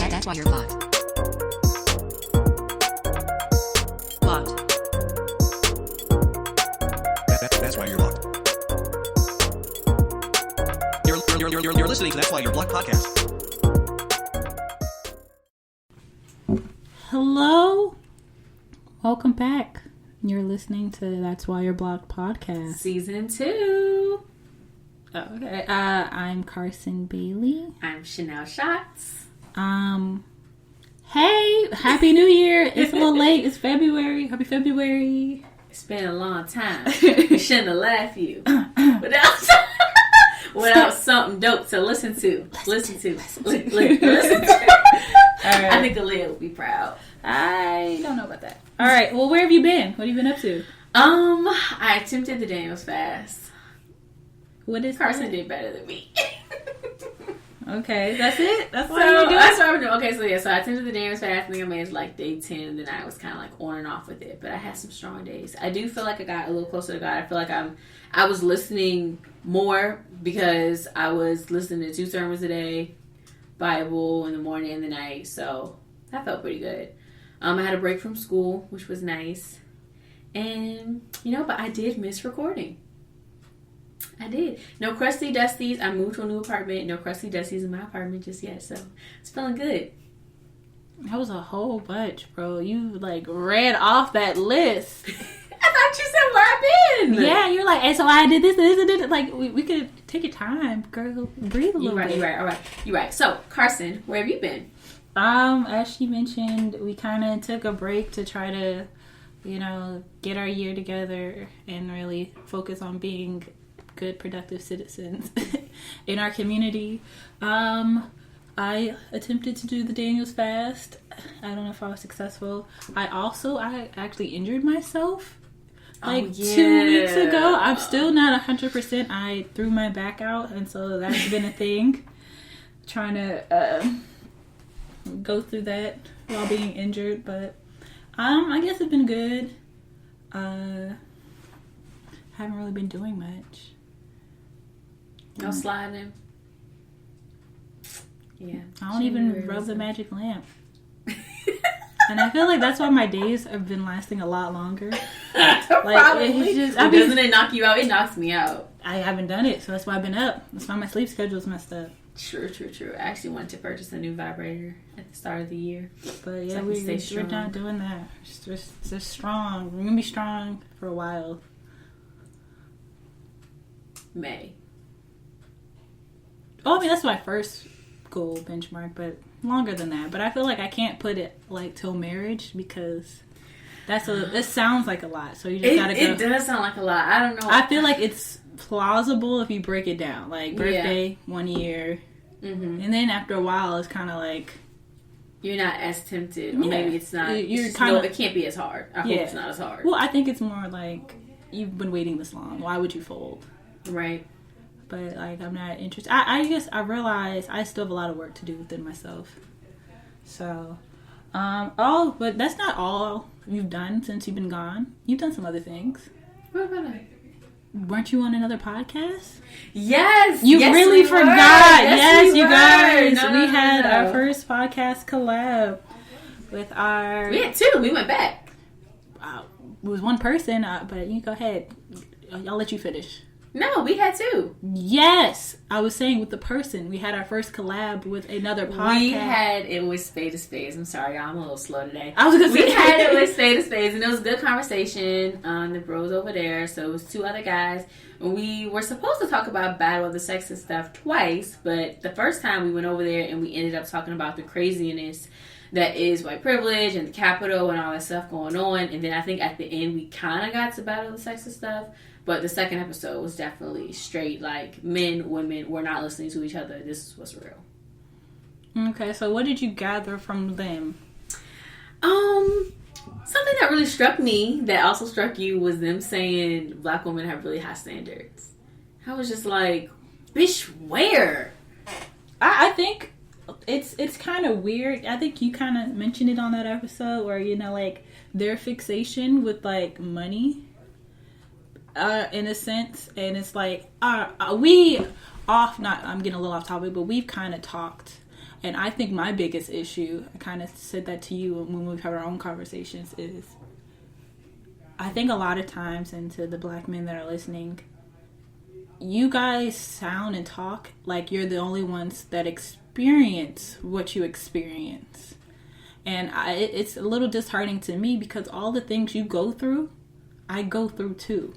That's why you're blocked. Blocked. That's why you're blocked. You're listening to That's Why You're Blocked podcast. Hello. Welcome back. You're listening to That's Why You're Blocked podcast. Season 2. Oh, okay. I'm Carson Bailey. I'm Chanel Schatz. Hey, Happy New Year. It's a little late. It's February. Happy February. It's been a long time. We shouldn't have laughed you. Without something dope to listen to. Listen to. Right. I think Aaliyah will be proud. I don't know about that. All right. Well, where have you been? What have you been up to? I attempted the Daniels fast. What is Carson that? did better than me. Okay, that's it? That's what So you do? that's what I'm doing. Okay, so I attempted the Daniels fast. I think I made it like day 10, and then I was kind of like on and off with it. But I had some strong days. I do feel like I got a little closer to God. I feel like I was listening more because I was listening to 2 sermons a day, Bible in the morning and the night. So that felt pretty good. I had a break from school, which was nice. And, but I did miss recording. I did. No crusty dusties. I moved to a new apartment. No crusty dusties in my apartment just yet. So it's feeling good. That was a whole bunch, bro. You, read off that list. I thought you said where I've been. Yeah, you're like, and so I did this, and this. Like, we could take your time, girl. Breathe a little bit. You're right. All right. You're right. So, Carson, where have you been? As she mentioned, we kind of took a break to try to, get our year together and really focus on being good, productive citizens in our community. I attempted to do the Daniels fast. I don't know if I was successful. I actually injured myself 2 weeks ago. I'm still not 100%. I threw my back out, and so that's been a thing. Trying to go through that while being injured, but I guess it's been good. Haven't really been doing much. No sliding. Yeah. I don't even rub the magic lamp. And I feel like that's why my days have been lasting a lot longer. Probably. Doesn't it knock you out? It knocks me out. I haven't done it, so that's why I've been up. That's why my sleep schedule's messed up. True. I actually wanted to purchase a new vibrator at the start of the year. But yeah, so we're not doing that. Just strong. We're going to be strong for a while. May. Oh, I mean, that's my first goal benchmark, but longer than that. But I feel like I can't put it till marriage because it sounds like a lot. So you just gotta go. It does sound like a lot. I don't know. I feel like it's plausible if you break it down. Like birthday, 1 year. Mm-hmm. And then after a while, it's kind of like you're not as tempted. Or maybe it's not. It can't be as hard. I hope it's not as hard. Well, I think it's more like you've been waiting this long. Why would you fold? Right. But I'm not interested. I guess I realize I still have a lot of work to do within myself. So, but that's not all you've done since you've been gone. You've done some other things. What about I? Weren't you on another podcast? Yes. You really forgot. Yes, you guys. We had our first podcast collab with our. We had 2. We went back. It was one person, but you go ahead. I'll let you finish. No, we had 2. Yes, I was saying with the person. We had our first collab with another podcast. We had it with Spade to Spades. I'm sorry, y'all, I'm a little slow today. I was gonna say we had it with Spade to Spades, and it was a good conversation. The bros over there, so it was 2 other guys. We were supposed to talk about Battle of the Sexes stuff twice, but the first time we went over there and we ended up talking about the craziness that is white privilege and the Capitol and all that stuff going on. And then I think at the end we kind of got to Battle of the Sexes stuff. But the second episode was definitely straight, like, men, women, we're not listening to each other. This is what's real. Okay, so what did you gather from them? Something that really struck me, that also struck you, was them saying black women have really high standards. I was just like, bitch, where? I think it's kind of weird. I think you kind of mentioned it on that episode where, their fixation with, money. in a sense, and it's like we off. Not I'm getting a little off topic, but we've kind of talked, and I think my biggest issue, I kind of said that to you when we've had our own conversations, is I think a lot of times, and to the black men that are listening, you guys sound and talk like you're the only ones that experience what you experience. And it's a little disheartening to me because all the things you go through, I go through too.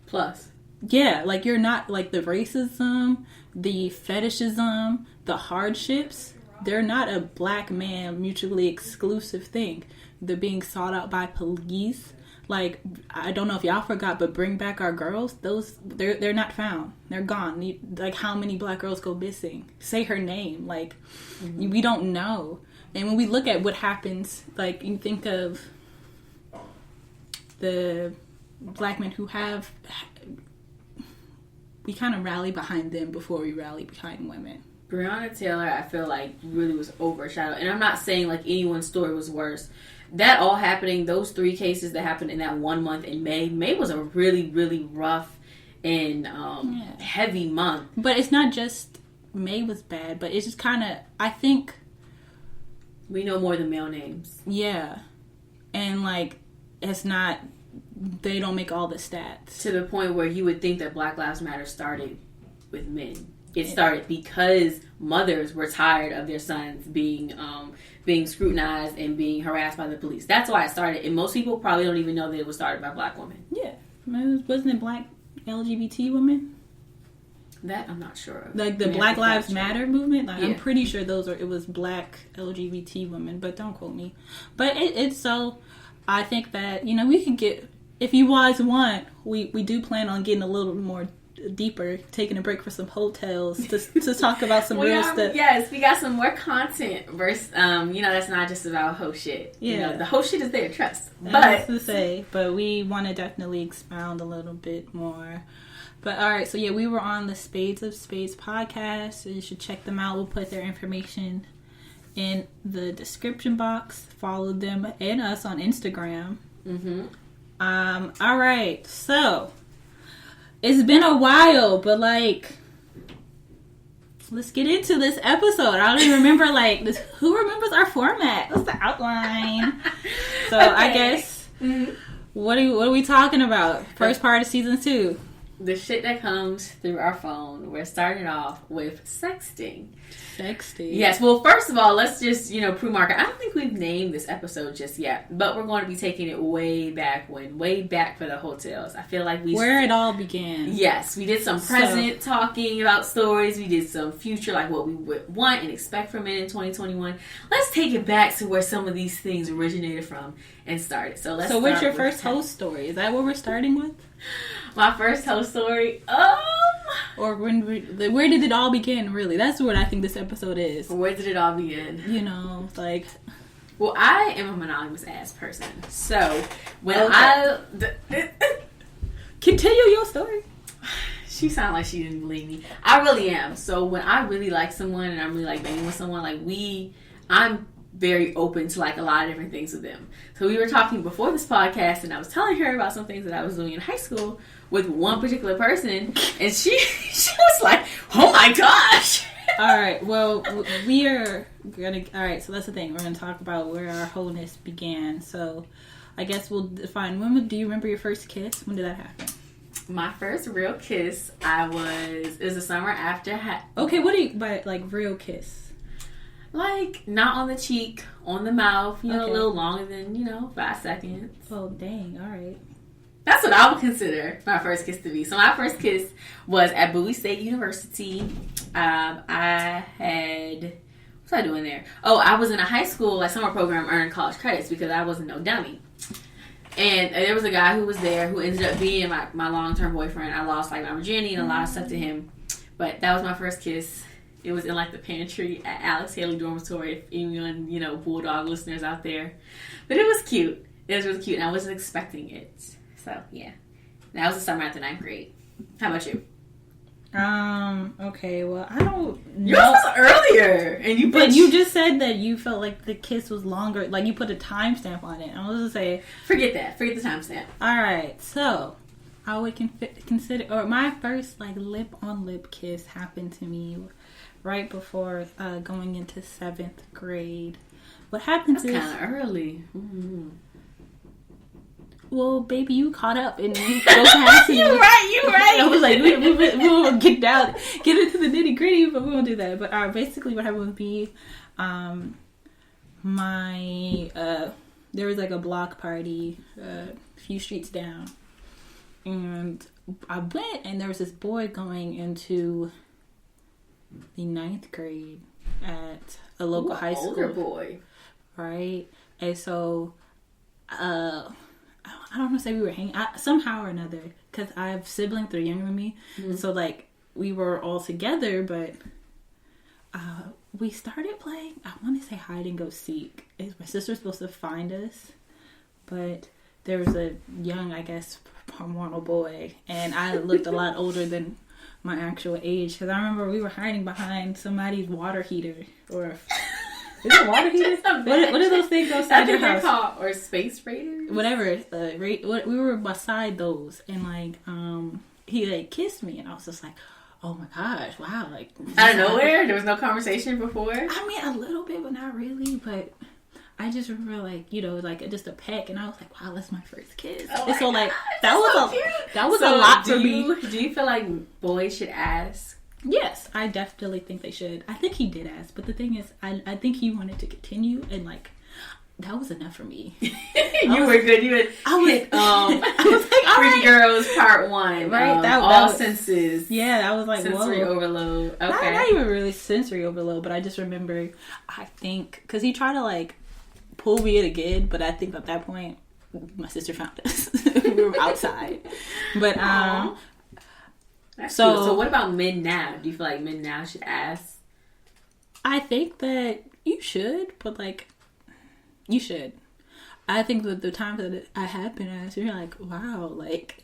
Plus. Yeah, like you're not, like the racism, the fetishism, the hardships, they're not a black man mutually exclusive thing. They're being sought out by police. Like, I don't know if y'all forgot, but Bring Back Our Girls, those, they're not found. They're gone. Like, how many black girls go missing? Say her name. Like, we don't know. And when we look at what happens, like, you think of the black men who have, we kind of rally behind them before we rally behind women. Breonna Taylor, I feel like, really was overshadowed. And I'm not saying, like, anyone's story was worse. That all happening, those 3 cases that happened in that 1 month in May. May was a really, really rough and heavy month. But it's not just May was bad, but it's just kind of, I think... We know more than male names. Yeah. And, like, it's not, they don't make all the stats. To the point where you would think that Black Lives Matter started with men. It started because mothers were tired of their sons being scrutinized and being harassed by the police. That's why it started. And most people probably don't even know that it was started by black women. Yeah. Wasn't it black LGBT women? That I'm not sure of. Like the Black Lives Matter movement? Like, yeah. I'm pretty sure it was black LGBT women, but don't quote me. But it's so, I think that, you know, we can get, if you guys want, we do plan on getting a little more deeper, taking a break for some hotels to talk about some real stuff. Yes, we got some more content versus that's not just about hoe shit. Yeah, you know, the hoe shit is there, trust. But to say, but we want to definitely expound a little bit more. But all right, so yeah, we were on the Spades of Spades podcast, so you should check them out. We'll put their information in the description box. Follow them and us on Instagram. All right, so it's been a while, but like, let's get into this episode. I don't even remember like this. Who remembers our format? What's the outline? So okay. I guess what are we talking about? First part of season 2. The shit that comes through our phone. We're starting off with sexting. Sexting. Yes. Well, first of all, let's just, pre-market. I don't think we've named this episode just yet, but we're going to be taking it way back for the hotels. I feel like where it all began. Yes. We did some present talking about stories. We did some future, like what we would want and expect from it in 2021. Let's take it back to where some of these things originated from and started. So what's your first host story? Is that what we're starting with? My first host story, or where did it all begin? Really, that's what I think this episode is. Where did it all begin? You know, like. Well, I am a monogamous ass person, so when continue your story. She sounded like she didn't believe me. I really am. So when I really like someone and I'm really like banging with someone, I'm very open to like a lot of different things with them. So we were talking before this podcast and I was telling her about some things that I was doing in high school with one particular person and she was like, oh my gosh. Alright, well, we are gonna, alright, so that's the thing. We're gonna talk about where our wholeness began. So I guess we'll define, do you remember your first kiss? When did that happen? My first real kiss, it was the summer after. Okay, what do you, by like real kiss? Like, not on the cheek, on the mouth, a little longer than, 5 seconds. Oh, dang. All right. That's what I would consider my first kiss to be. So my first kiss was at Bowie State University. What was I doing there? Oh, I was in a high school, summer program earning college credits because I wasn't no dummy. And there was a guy who was there who ended up being my long-term boyfriend. I lost, my virginity and a lot of stuff to him. But that was my first kiss. It was in the pantry at Alex Haley Dormitory. If anyone, Bulldog listeners out there. But it was cute. It was really cute and I wasn't expecting it. So, yeah. That was the summer after 9th grade. How about you? Okay, well, I don't know. Yours was earlier, and But you just said that you felt like the kiss was longer. Like, you put a timestamp on it. I was gonna say... Forget that. Forget the timestamp. Alright, so... I would consider... Or my first, like, lip-on-lip kiss happened to me right before going into 7th grade. What happens That's is... kind of early. Mm-hmm. Well, baby, you caught up in those passages. You right. I was like, we won't get into the nitty gritty, but we won't do that. But basically, what happened would be, there was like a block party a few streets down, and I went, and there was this boy going into the 9th grade at a local high school. Older boy, right? And so, I don't want to say we were hanging somehow or another, because I have siblings that are younger than me. Mm-hmm. So, like, we were all together, but we started playing, I want to say hide and go seek. My sister was supposed to find us, but there was a young, I guess, hormonal boy, and I looked a lot older than my actual age, because I remember we were hiding behind somebody's water heater, or... Is it water heater? What are those things outside your house? Called, or space raiders? Whatever. We were beside those, and like, he like kissed me, and I was just like, oh my gosh, wow! Like out of nowhere, there was no conversation before. I mean, a little bit, but not really. But I just remember, like, you know, like just a peck, and I was like, wow, that's my first kiss. Oh and so my like gosh, that was a lot for me. me. Do you feel like boys should ask? Yes, I definitely think they should. I think he did ask, but the thing is, I think he wanted to continue, and like, that was enough for me. You were good. You had I was like, all Pretty right. Girls Part 1. Right, that was senses. Yeah, I was like, sensory whoa. overload. Okay, Not even really sensory overload, but I just remember, I think, because he tried to like pull me in again, but I think at that point, my sister found us. We were outside, but That's so cute. So what about men now? Do you feel like men now should ask? I think that you should, but like, you should. I think that the times that I have been asked, you're like, wow, like,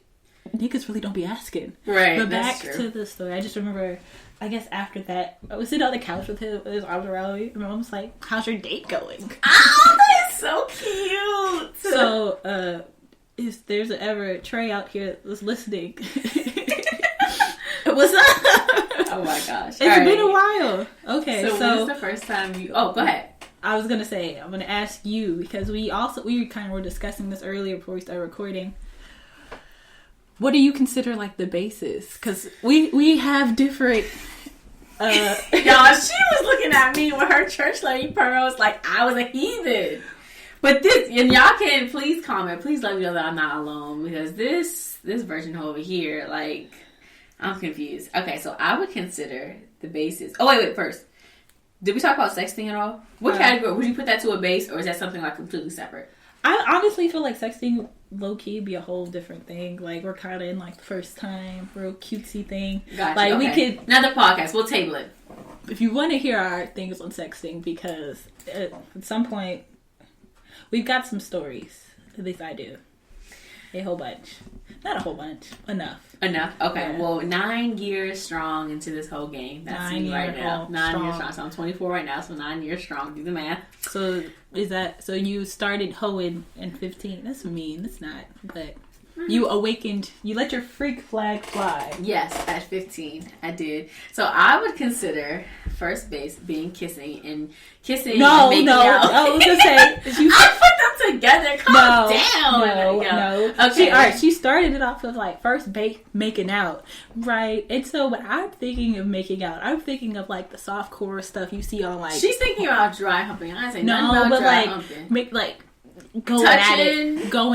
niggas really don't be asking. Right. But that's back true. to the story, I just remember, I guess after that, I was sitting on the couch with his arms around me, and my mom's like, how's your date going? Oh, that's so cute. So, if there's ever Trey out here that's listening, what's up? Oh my gosh. It's been a while. Okay, so when's the first time you... Oh, go ahead. I was going to say, I'm going to ask you, because we kind of were discussing this earlier before we started recording. What do you consider like the basis? Because we have different... Y'all, she was looking at me with her church lady pearls like I was a heathen. But this, and y'all can please comment, please let me know that I'm not alone, because this version over here, like, I'm confused. Okay, so I would consider the basis. Oh wait, first, did we talk about sexting at all? What category would you put that to a base, or is that something like completely separate? I honestly feel like sexting low key be a whole different thing. Like, we're kind of in like the first time real cutesy thing. Gotcha. Like, okay. we could, another podcast. We'll table it if you want to hear our things on sexting, because at some point we've got some stories. At least I do. A whole bunch. Not a whole bunch. Enough. Okay. Yeah. Well, 9 years strong into this whole game. That's me right now. 9 years strong. So I'm 24 right now. So 9 years strong. Do the math. So so you started hoeing in 15? That's mean. That's not. But you awakened. You let your freak flag fly. Yes, at 15, I did. So I would consider first base being kissing and making out. I was gonna say I put them together. Calm down. No. Okay. She started it off of like first base making out, right? And so when I'm thinking of making out, I'm thinking of like the soft core stuff you see on like. She's thinking about dry humping. I didn't say nothing no, about but dry like humping. make like. Going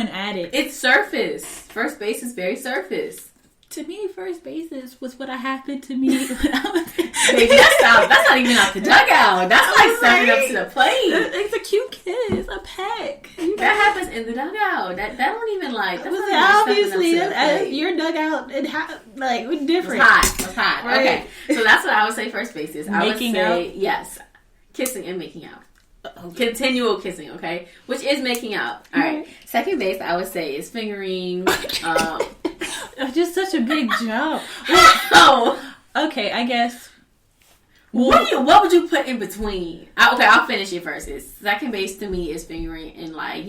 at it. It's surface. First base is very surface. To me, first bases was what happened to me when I was. Baby, that's not even out the dugout. That's like stepping up to the plate. It's a cute kiss, a peck. That happens in the dugout. That don't even like. That's obviously your dugout. Like we're different. It's hot. Right. Okay, so that's what I would say. First base is. I would Making say out? yes, kissing and making out. Okay. Continual kissing, okay, which is making out. All right. Second base, I would say, is fingering. Just such a big jump. Oh, Okay, I guess. What would you put in between? Okay, I'll finish it first. Second base to me is fingering and like,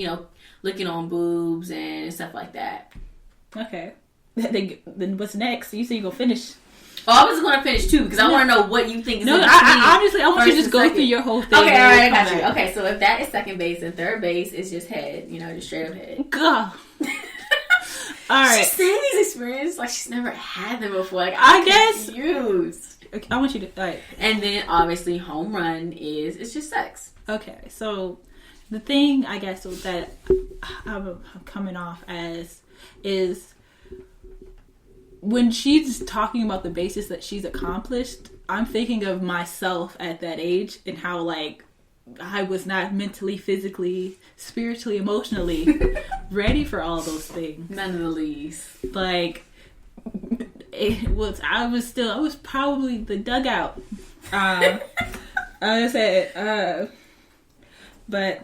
looking on boobs and stuff like that. Okay. Then what's next? You say you're gonna finish. Oh, I was going to finish too because I want to know what you think is in between. Honestly, I want you to just go through your whole thing. Okay, all right, I got you. Okay, so if that is second base and third base is just head, just straight up head. God. All right. She's saying these experiences like she's never had them before. Like, I guess. Confused. Okay, I want you to. All right. And then obviously home run it's just sex. Okay, so the thing I guess that I'm coming off as is when she's talking about the basis that she's accomplished, I'm thinking of myself at that age and how like I was not mentally, physically, spiritually, emotionally ready for all those things. None of the least. Like I was probably the dugout. I said, but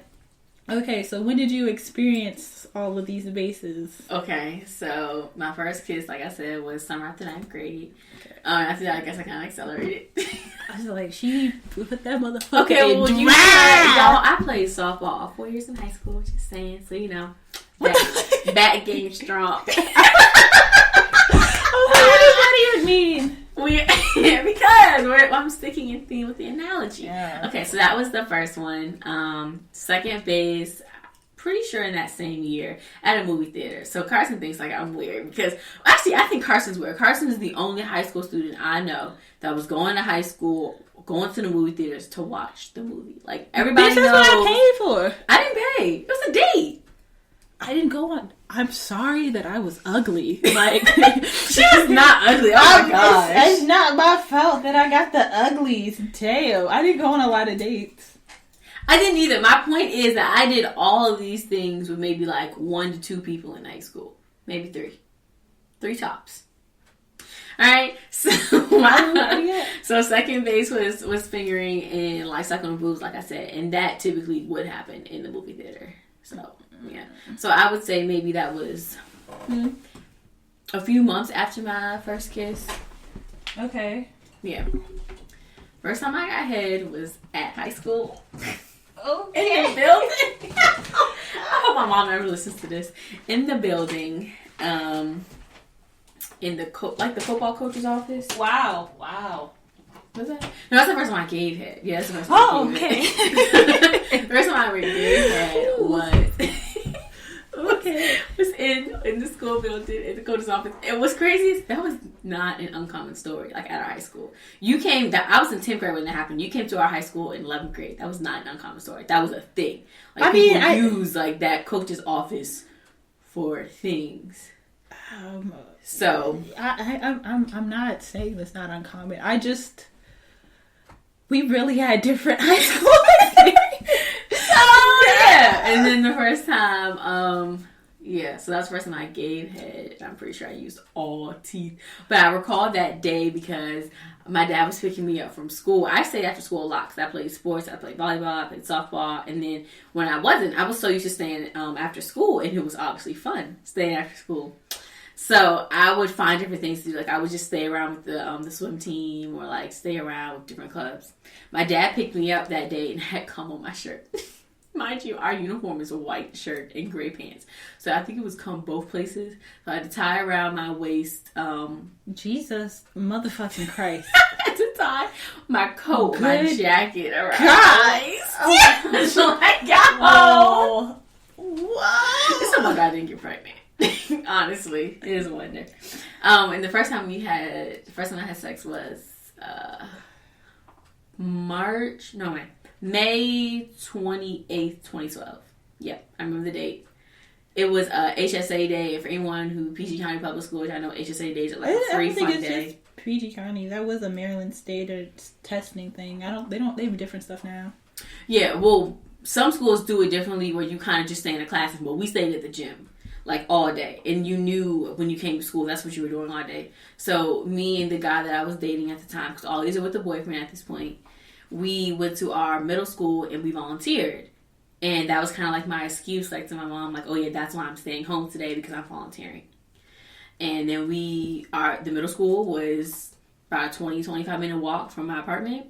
okay, so when did you experience all of these bases? Okay, so my first kiss, like I said, was summer after 9th grade. Okay. After that, I guess I kind of accelerated. I was like, she put that motherfucker okay, in well, drag. Y'all, I played softball all 4 years in high school, just saying, so that game strong. What do you mean? Because I'm sticking in theme with the analogy. Yeah. Okay, so that was the first one. Second base, pretty sure in that same year at a movie theater. So Carson thinks like I'm weird because actually I think Carson's weird. Carson is the only high school student I know that was going to high school, going to the movie theaters to watch the movie. Like everybody knows. This is what I paid for. I didn't pay. It was a date. I didn't go on. I'm sorry that I was ugly. Like she was not ugly. Oh my gosh. It's not my fault that I got the uglies. Damn, I didn't go on a lot of dates. I didn't either. My point is that I did all of these things with maybe like 1 to 2 people in high school, maybe 3 tops. All right, so so second base was fingering and like sucking on boobs, like I said, and that typically would happen in the movie theater. So. Yeah. So I would say maybe that was a few months after my first kiss. Okay. Yeah. First time I got head was at high school. Okay. In the building. I hope my mom never listens to this. In the building, in the the football coach's office. Wow. Was that? No, that's the first time I gave head. Yeah, that's the first time I gave head. The first time I ever gave head was in the school building, in the coach's office. And what's crazy is that was not an uncommon story, like at our high school. I was in 10th grade when that happened. You came to our high school in 11th grade. That was not an uncommon story. That was a thing. Like, people use like that coach's office for things. So I'm not saying that's not uncommon. We really had different high school experiences. Yeah. And then the first time, so that's the first time I gave head. I'm pretty sure I used all teeth. But I recall that day because my dad was picking me up from school. I stayed after school a lot because I played sports. I played volleyball, I played softball. And then when I was so used to staying after school, and it was obviously fun staying after school. So I would find different things to do. Like I would just stay around with the swim team or like stay around with different clubs. My dad picked me up that day and had cum on my shirt. Mind you, our uniform is a white shirt and gray pants. So I think it was cum both places. So I had to tie around my waist. Jesus motherfucking Christ. I had to tie my coat, my jacket around my waist. Yeah. So I got what? It's something I didn't get pregnant. Honestly, it is a wonder. And the first time I had sex was May 28th, 2012. Yep, I remember the date. It was HSA day. And for anyone who PG County Public Schools, I know HSA days are like a free fun day. Just PG County. That was a Maryland State testing thing. They have different stuff now. Yeah, well, some schools do it differently where you kind of just stay in a classroom, but we stayed at the gym. Like all day, and you knew when you came to school that's what you were doing all day. So me and the guy that I was dating at the time, because all these are with the boyfriend at this point, we went to our middle school and we volunteered, and that was kind of like my excuse, like to my mom, like, oh yeah, that's why I'm staying home today because I'm volunteering. And then the middle school was about a 25 minute walk from my apartment.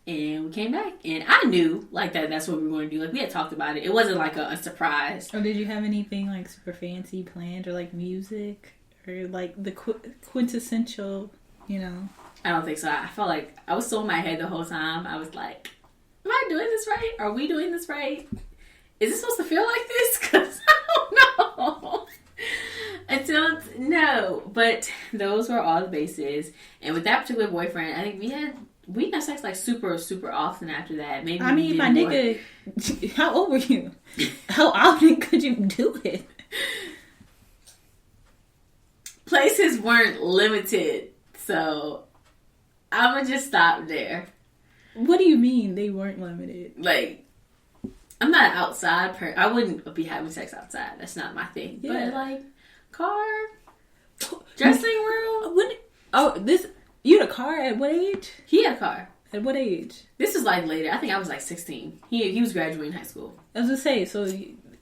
And we came back, and I knew like that's what we were going to do. Like we had talked about it. It wasn't like a surprise. Or did you have anything like super fancy planned, or like music, or like the quintessential, you know? I don't think so. I felt like I was so in my head the whole time. I was like, am I doing this right? Are we doing this right? Is it supposed to feel like this? Because I don't know. No. But those were all the bases. And with that particular boyfriend, I think we didn't have sex like super, super often after that. Maybe I mean, my nigga, how old were you? How often could you do it? Places weren't limited. So I'm going to just stop there. What do you mean they weren't limited? Like, I'm not an outside person. I wouldn't be having sex outside. That's not my thing. Yeah. But like, car, dressing room. You had a car at what age? He had a car. At what age? This is like later. I think I was like 16. He was graduating high school. I was gonna say, so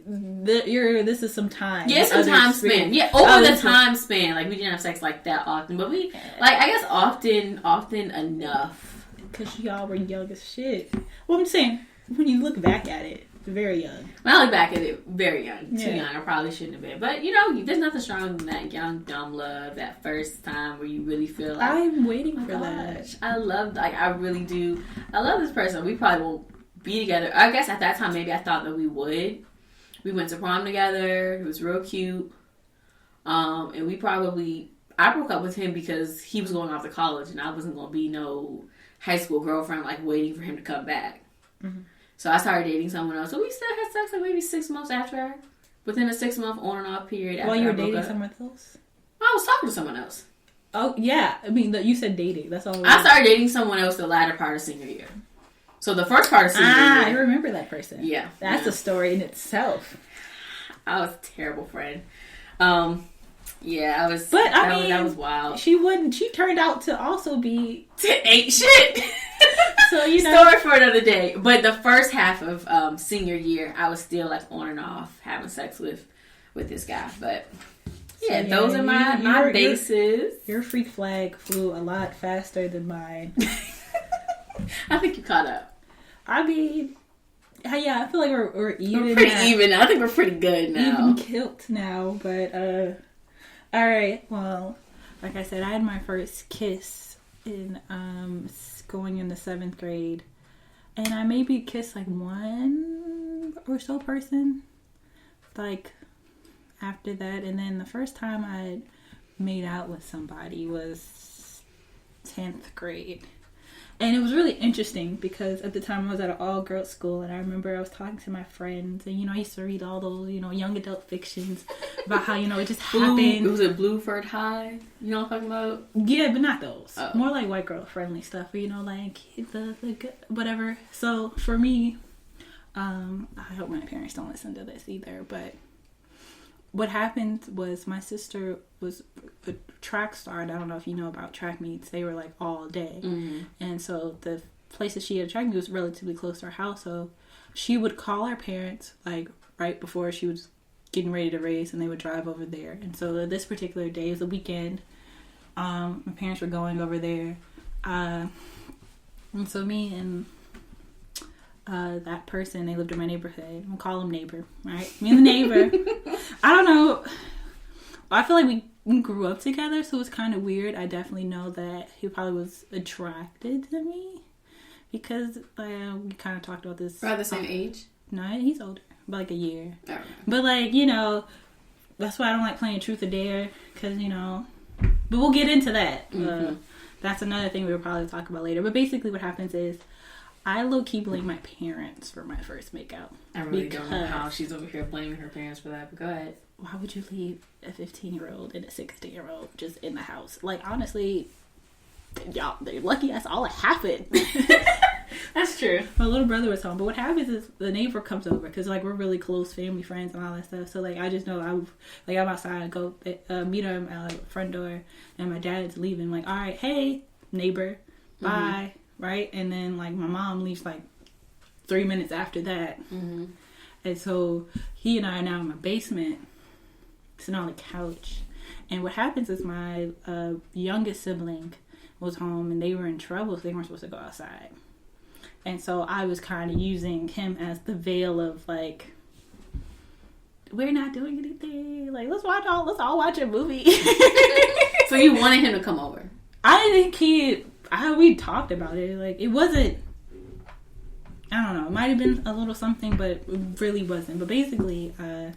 this is some time. Yeah, some time span. Yeah, over the time span. Like we didn't have sex like that often, but we like I guess often enough. Because y'all were young as shit. Well, I'm saying when you look back at it, very young. When I look back at it, very young. Too Yeah. young. I probably shouldn't have been. But, you know, there's nothing stronger than that young, dumb love, that first time where you really feel like... I'm waiting oh for that. I really do. I love this person. We probably won't be together. I guess at that time, maybe I thought that we would. We went to prom together. It was real cute. And I broke up with him because he was going off to college and I wasn't going to be no high school girlfriend, like, waiting for him to come back. Mm-hmm. So I started dating someone else. So we still had sex like maybe 6 months after. Within a 6-month on and off period. While you were dating someone else? I was talking to someone else. Oh, yeah. I mean, you said dating. That's all. I started dating someone else the latter part of senior year. So the first part of senior year. I remember that person. Yeah. That's a story in itself. I was a terrible friend. Yeah, I was. But that was wild. She turned out to also be ain't shit. So, you know. Story for another day. But the first half of senior year, I was still like on and off having sex with this guy. But yeah, those are my bases. Your freak flag flew a lot faster than mine. I think you caught up. I mean, yeah, I feel like we're even. We're pretty even now. I think we're pretty good now. Even kilt now, but all right. Well, like I said, I had my first kiss in going into 7th grade, and I maybe kissed like one or so person like after that, and then the first time I made out with somebody was 10th grade. And it was really interesting because at the time I was at an all-girls school, and I remember I was talking to my friends, and, you know, I used to read all those, you know, young adult fictions about how, you know, it just happened. Was it Blueford High? You know what I'm talking about? Yeah, but not those. Oh. More like white girl friendly stuff, or, you know, like the good, whatever. So for me, I hope my parents don't listen to this either, but what happened was my sister was a track star, and I don't know if you know about track meets. They were like all day. Mm-hmm. And so the place that she had a track meet was relatively close to her house, so she would call her parents like right before she was getting ready to race, and they would drive over there. And so this particular day was the weekend. My parents were going over there, and so me and that person, they lived in my neighborhood. I'm gonna call him neighbor, right? Me and the neighbor. I don't know. I feel like we grew up together, so it's kind of weird. I definitely know that he probably was attracted to me because we kind of talked about this. Around the same age? No, he's older, by like a year. Oh. But like, you know, that's why I don't like playing Truth or Dare, because, you know, but we'll get into that. Mm-hmm. That's another thing we will probably talk about later. But basically what happens is I low-key blame my parents for my first makeout. I really don't know how she's over here blaming her parents for that, but go ahead. Why would you leave a 15-year-old and a 16-year-old just in the house? Like, honestly, y'all, they're lucky that's all that happened. That's true. My little brother was home, but what happens is the neighbor comes over, because, like, we're really close family friends and all that stuff. So, like, I just know I'm outside, I go meet him at the front door, and my dad's leaving. Like, all right, hey, neighbor, bye. Mm-hmm. Right? And then, like, my mom leaves, like, 3 minutes after that. Mm-hmm. And so he and I are now in my basement, sitting on the couch. And what happens is my youngest sibling was home and they were in trouble, so they weren't supposed to go outside. And so I was kind of using him as the veil of like, we're not doing anything. Like, let's all watch a movie. So you wanted him to come over? I think we talked about it. Like, it wasn't, I don't know, it might have been a little something, but it really wasn't. But basically, I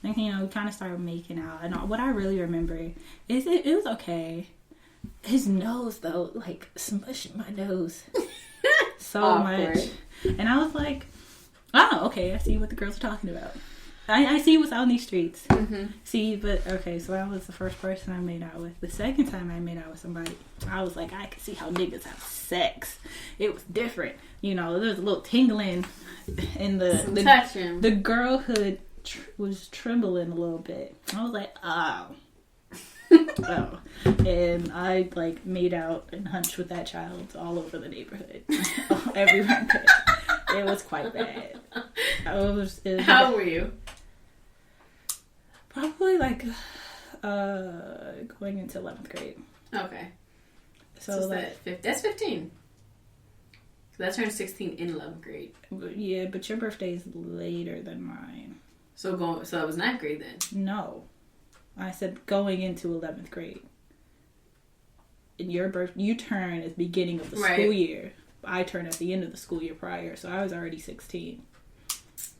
think, we kind of started making out. And what I really remember is it was okay. His nose, though, like, smushed my nose so much. And I was like, oh, okay, I see what the girls are talking about. I see what's out in these streets. Mm-hmm. See, but okay, so that was the first person I made out with. The second time I made out with somebody, I was like, I could see how niggas have sex. It was different. You know, there was a little tingling in the touching. The girlhood was trembling a little bit. I was like, oh. Oh. And I, like, made out and hunched with that child all over the neighborhood. Everyone could. It was quite bad. It was How old were you? Probably like going into 11th grade. Okay. So like, that's 15. So that turned 16 in 11th grade. Yeah, but your birthday is later than mine. So that was 9th grade then? No. I said going into 11th grade. And you turn at the beginning of the school year. I turned at the end of the school year prior, so I was already 16.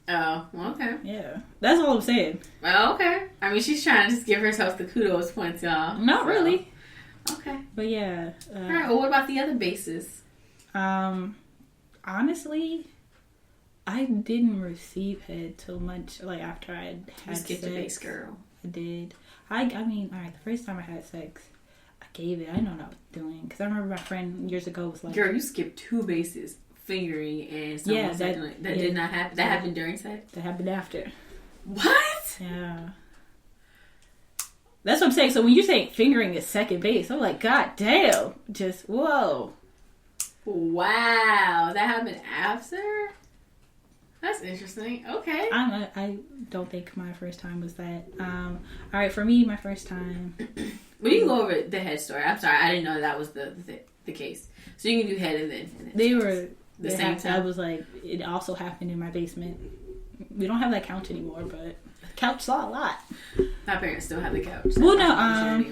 Oh, well, okay. Yeah. That's all I'm saying. Well, okay. I mean, she's trying to just give herself the kudos points, y'all. Not really. Okay. But yeah. Alright, well, what about the other bases? Honestly, I didn't receive head till much, like, after I had Just get sex. the base, girl. I did. I mean, alright, the first time I had sex, I gave it. I didn't know what I was doing. Because I remember my friend years ago was like... Girl, you skipped 2 bases. Fingering and someone that did not happen. That happened during sex? That happened after. What? Yeah. That's what I'm saying. So when you say fingering is second base, I'm like, God damn. Just, whoa. Wow. That happened after? That's interesting. Okay. I don't think my first time was that. All right, for me, my first time. Well, you can go over the head story. I'm sorry. I didn't know that was the case. So you can do head and then they were... The same time. I was like, it also happened in my basement. We don't have that couch anymore, but the couch saw a lot. My parents still have the couch. Well, no,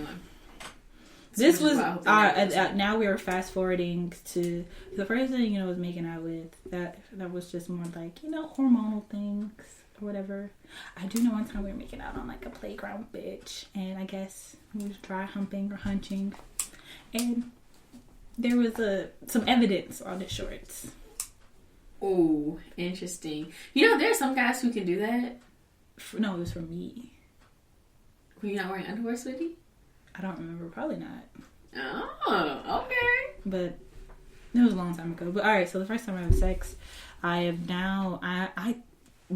this was now we were fast forwarding to the first thing was making out with that was just more like hormonal things or whatever. I do know one time we were making out on like a playground bench, and I guess we was dry humping or hunching, and there was some evidence on his shorts. Oh, interesting. There are some guys who can do that. No, it was for me. Were you not wearing underwear, sweetie? I don't remember. Probably not. Oh, okay. But it was a long time ago. But alright, so the first time I had sex, I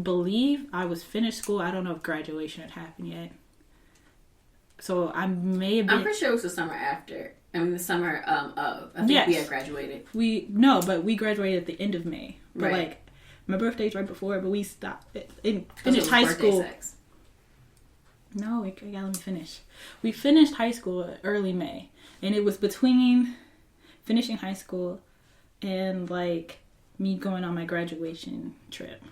believe I was finished school. I don't know if graduation had happened yet. So I may have been... I'm pretty sure it was the summer after. I mean, the summer of. I think we had graduated. But we graduated at the end of May. But like, my birthday's right before, but we stopped finished high school. Sex. No, you gotta let me finish. We finished high school early May, and it was between finishing high school and like me going on my graduation trip,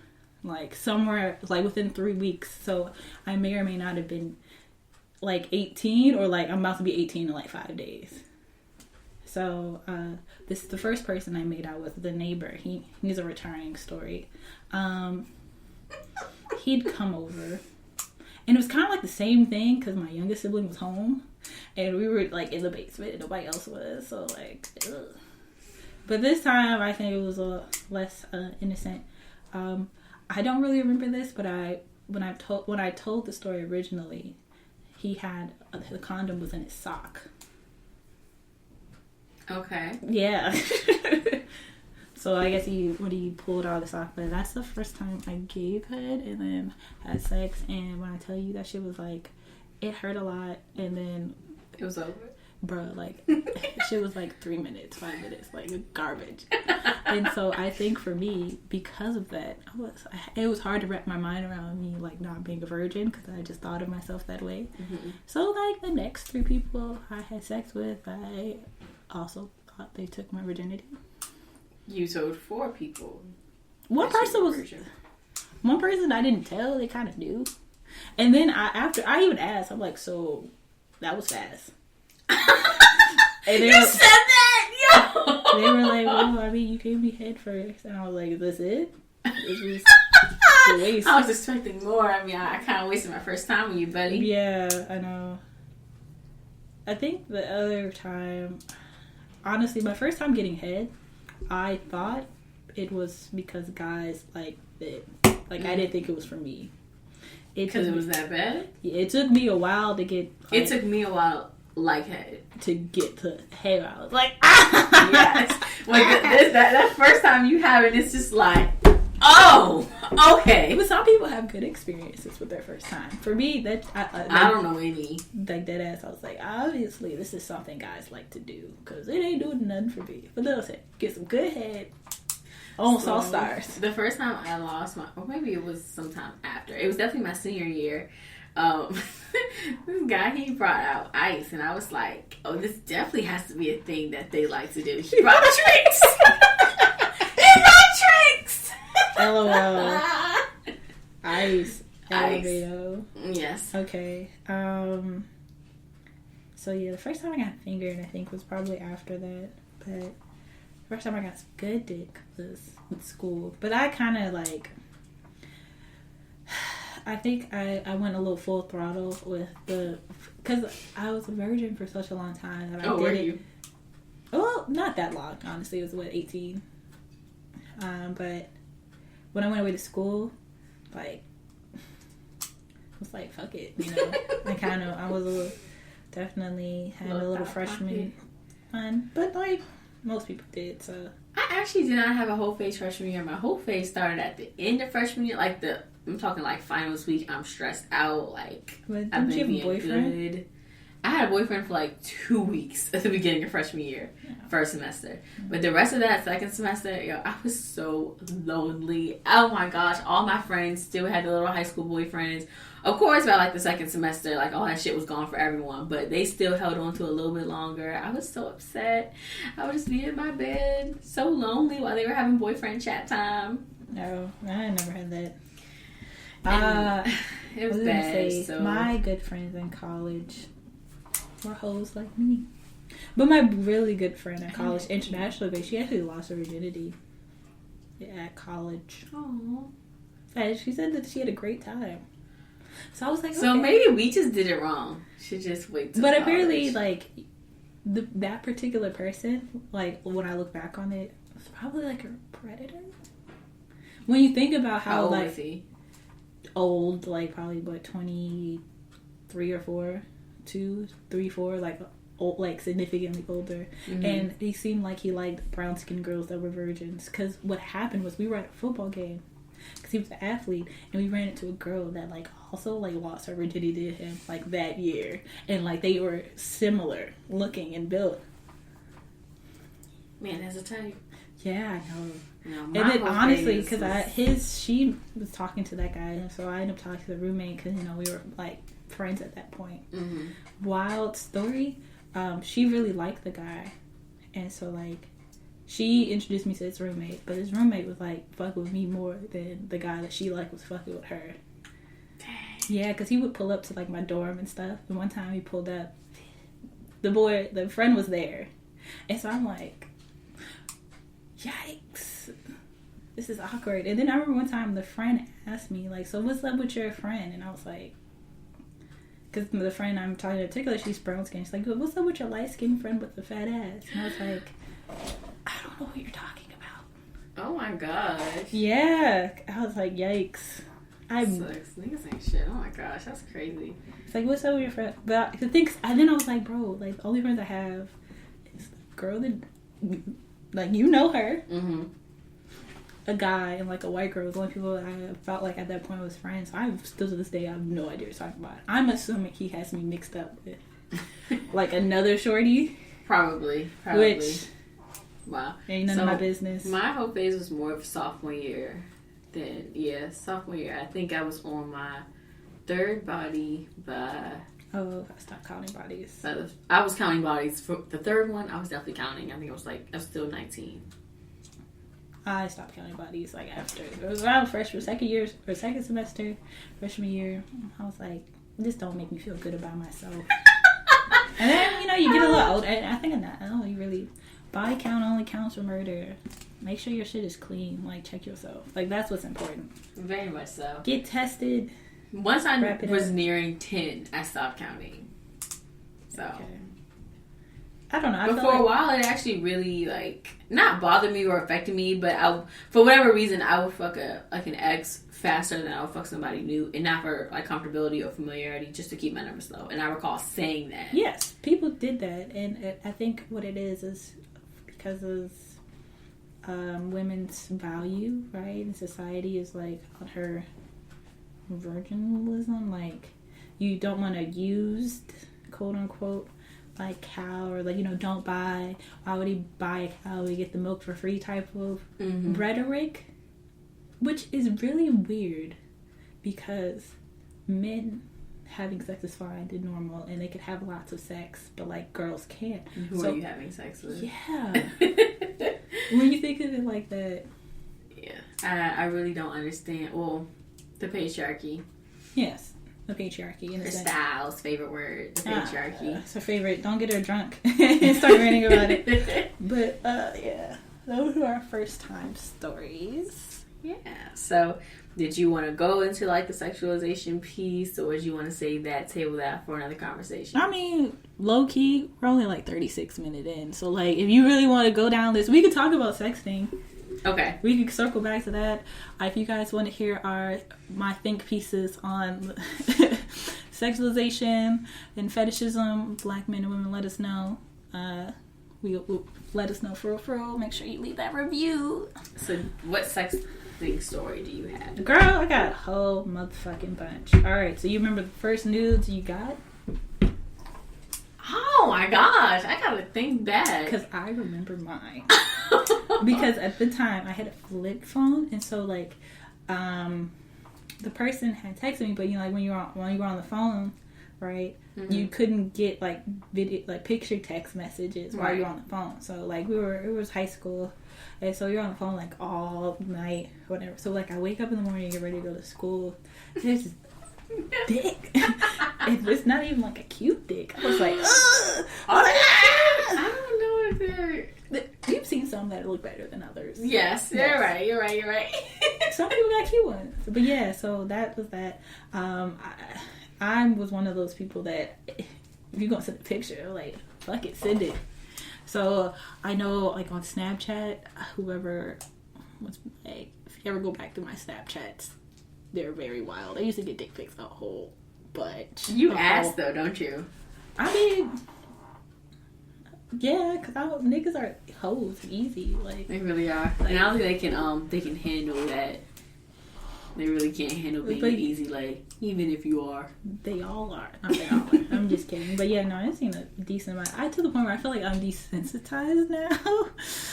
like somewhere like within 3 weeks. So I may or may not have been like 18, or like I'm about to be 18 in like 5 days. So this is the first person I made out with, the neighbor. He's a returning story. He'd come over, and it was kind of like the same thing because my youngest sibling was home, and we were like in the basement and nobody else was. So like, ugh. But this time I think it was less innocent. I don't really remember this, but when I told the story originally, he had the condom was in his sock. Okay. Yeah. So I guess he pulled out of the sock, but that's the first time I gave head and then had sex. And when I tell you that shit was like, it hurt a lot, and then it was over. Bruh, like shit was like 3 minutes, 5 minutes, like garbage. And so I think for me, because of that, it was hard to wrap my mind around me like not being a virgin, because I just thought of myself that way. Mm-hmm. So like the next 3 people I had sex with, I also thought they took my virginity. You told 4 people. One person I didn't tell. They kind of knew. And then after I even asked, I'm like, so that was fast. And You said that, yo. They were like, well, I mean, you gave me head first, and I was like, is this it? It was a waste. I was expecting more. I mean, I kind of wasted my first time with you, buddy. Yeah, I know. I think the other time, honestly, my first time getting head, I thought it was because guys liked it. Like, I didn't think it was for me. Because it was that bad? Yeah, it took me a while to get... It took me a while, like, head. To get to head. I was like, yes. Like, that first time you have it, it's just like, oh, okay. But some people have good experiences with their first time. For me, that I don't know any. Like, dead ass, I was like, obviously, this is something guys like to do. Because it ain't doing nothing for me. But they'll say, get some good head. Almost all stars. The first time I lost my, or maybe it was sometime after. It was definitely my senior year. This guy, he brought out ice, and I was like, oh, this definitely has to be a thing that they like to do. He brought tricks. He brought tricks. LOL. Ice. LMAO. Yes. Okay. So yeah, the first time I got fingered, I think, was probably after that. But the first time I got good dick was in school. But I kind of like... I think I went a little full throttle with the... Because I was a virgin for such a long time. That I did were it. you? Well, not that long, honestly. It was, 18? But when I went away to school, like... I was like, fuck it, you know? I was a little... Definitely had a little freshman fun. But, like, most people did, so... I actually did not have a whole phase freshman year. My whole phase started at the end of freshman year. Like, I'm talking like finals week. I'm stressed out. Like, But I've didn't you been have a boyfriend? good. I had a boyfriend for like 2 weeks at the beginning of freshman year, first semester. But the rest of that second semester, I was so lonely. Oh my gosh, all my friends still had their little high school boyfriends. Of course, by like the second semester, like all that shit was gone for everyone. But they still held on to a little bit longer. I was so upset. I would just be in my bed, so lonely while they were having boyfriend chat time. No, I never had that. It was bad. So my good friends in college were hoes like me. But my really good friend in college, international based, she actually lost her virginity at college. Aww. And she said that she had a great time. So I was like, so okay. maybe we just did it wrong. Should just wait. But apparently, like that particular person, like when I look back on it, was probably like a predator. When you think about how old like was he? Old, like probably what 23 or 4, 2, 3, 4, like old, like significantly older. Mm-hmm. And he seemed like he liked brown skinned girls that were virgins. Because what happened was we were at a football game. Because he was an athlete, and we ran into a girl that like also like lost her virginity to him like that year, and like they were similar looking and built. Man, that's a type. Yeah, I know. No, And then honestly, because she was talking to that guy, and so I ended up talking to the roommate because we were like friends at that point. Mm-hmm. Wild story. She really liked the guy, and so like. She introduced me to his roommate, but his roommate was like fucking with me more than the guy that she like was fucking with her. Dang. Yeah, because he would pull up to like my dorm and stuff. And one time he pulled up, the friend was there, and so I'm like, yikes, this is awkward. And then I remember one time the friend asked me like, so what's up with your friend? And I was like, because the friend I'm talking to in particular, she's brown skinned. She's like, what's up with your light skinned friend with the fat ass? And I was like, I don't know what you're talking about. Oh my gosh. Yeah. I was like, yikes. Sucks. Niggas ain't shit. Oh my gosh, that's crazy. It's like, what's up with your friend? But the thing, and then I was like, bro, like, the only friends I have is the girl that, like, you know her. Mm-hmm. A guy and, like, a white girl was the only people I felt like at that point was friends. So I still to this day, I have no idea what you're talking about. I'm assuming he has me mixed up with, like, another shorty. Probably. Which... Wow. Ain't none of my business. My whole phase was more of sophomore year sophomore year. I think I was on my third body by Oh, I stopped counting bodies. I was counting bodies. For the third one, I was definitely counting. I think I was still 19. I stopped counting bodies like after it was around second semester, freshman year. I was like, this don't make me feel good about myself. And then you get a little older. And I think you really body count only counts for murder. Make sure your shit is clean. Like, check yourself. Like, that's what's important. Very much so. Get tested. Once I was nearing 10, I stopped counting. So. Okay. I don't know. But for a while, it actually really, like, not bothered me or affected me, but for whatever reason, I would fuck an ex faster than I would fuck somebody new, and not for, like, comfortability or familiarity, just to keep my numbers low. And I recall saying that. Yes, people did that, and I think what it is because of women's value, right? And society is, like, on her virginalism, like, you don't want to use, quote-unquote, like cow, or like, don't buy, why would he buy a cow, we get the milk for free type of rhetoric, which is really weird because men having sex is fine and normal, and they could have lots of sex, but like girls can't. Who are you having sex with? Yeah. When you think of it like that. Yeah. I really don't understand. Well, the patriarchy. Yes. The patriarchy. Her style's favorite word. The patriarchy. It's her favorite. Don't get her drunk and start ranting about it. But, yeah. Those are our first time stories. Yeah. So, did you want to go into, like, the sexualization piece, or did you want to table that for another conversation? I mean, low-key, we're only, like, 36 minutes in. So, like, if you really want to go down this, we could talk about sexting. Okay. We can circle back to that. If you guys want to hear my think pieces on sexualization and fetishism, black men and women, let us know. We'll let us know for real. Make sure you leave that review. So, what sexting story do you have? Girl, I got a whole motherfucking bunch. All right, so you remember the first nudes you got? Oh my gosh, I gotta think back. Because I remember mine. Because at the time I had a flip phone, and so like the person had texted me, but like when you were on the phone, right, you couldn't get like video, like picture text messages while you were on the phone. So like it was high school, and so you're on the phone like all night, whatever. So like I wake up in the morning and get ready to go to school. There's this dick. It's not even like a cute dick. I was like, ugh! I don't know if they're... You've seen some that look better than others. Yes, you're right. Some people got cute ones. But yeah, so that was that. I was one of those people that if you're going to send a picture, like, fuck it, send it. So I know, like, on Snapchat, whoever was, like, if you ever go back to my Snapchats, they're very wild. I used to get dick pics a whole bunch. You ask, though, don't you? I mean... Yeah, because niggas are hoes easy. Like, they really are. And I don't think they can handle that. They really can't handle being easy, like, even if you are. They all are. Not they all are. I'm just kidding. But yeah, no, I've seen a decent amount. To the point where I feel like I'm desensitized now.